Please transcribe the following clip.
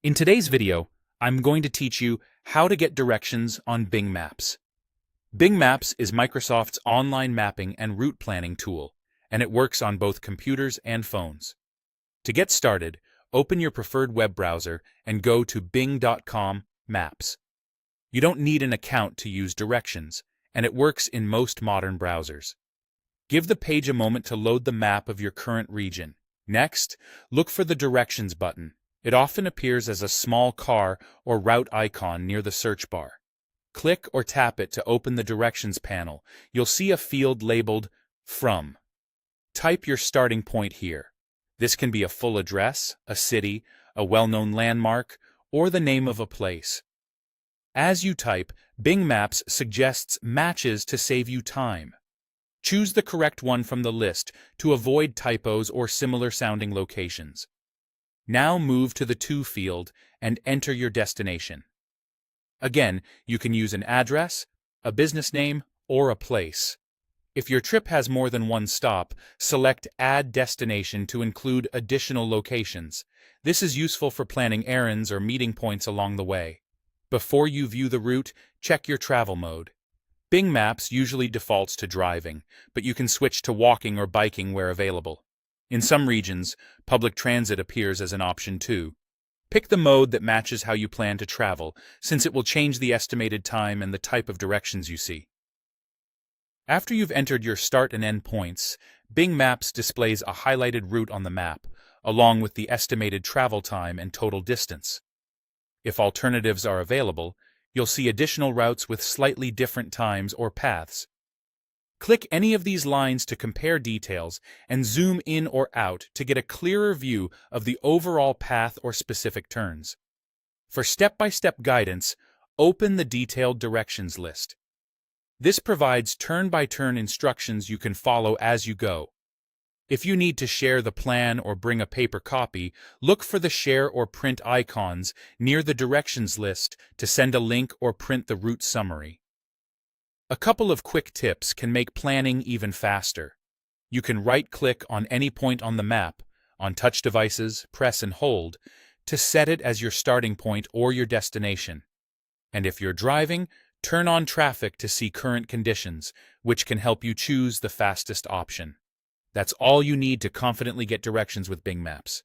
In today's video, I'm going to teach you how to get directions on Bing Maps. Bing Maps is Microsoft's online mapping and route planning tool, and it works on both computers and phones. To get started, open your preferred web browser and go to bing.com Maps. You don't need an account to use directions, and it works in most modern browsers. Give the page a moment to load the map of your current region. Next, look for the Directions button. It often appears as a small car or route icon near the search bar. Click or tap it to open the Directions panel. You'll see a field labeled From. Type your starting point here. This can be a full address, a city, a well-known landmark, or the name of a place. As you type, Bing Maps suggests matches to save you time. Choose the correct one from the list to avoid typos or similar-sounding locations. Now move to the To field and enter your destination. Again, you can use an address, a business name, or a place. If your trip has more than one stop, select Add Destination to include additional locations. This is useful for planning errands or meeting points along the way. Before you view the route, check your travel mode. Bing Maps usually defaults to driving, but you can switch to walking or biking where available. In some regions, public transit appears as an option too. Pick the mode that matches how you plan to travel, since it will change the estimated time and the type of directions you see. After you've entered your start and end points, Bing Maps displays a highlighted route on the map, along with the estimated travel time and total distance. If alternatives are available, you'll see additional routes with slightly different times or paths. Click any of these lines to compare details and zoom in or out to get a clearer view of the overall path or specific turns. For step-by-step guidance, open the detailed directions list. This provides turn-by-turn instructions you can follow as you go. If you need to share the plan or bring a paper copy, look for the share or print icons near the directions list to send a link or print the route summary. A couple of quick tips can make planning even faster. You can right-click on any point on the map, on touch devices, press and hold, to set it as your starting point or your destination. And if you're driving, turn on traffic to see current conditions, which can help you choose the fastest option. That's all you need to confidently get directions with Bing Maps.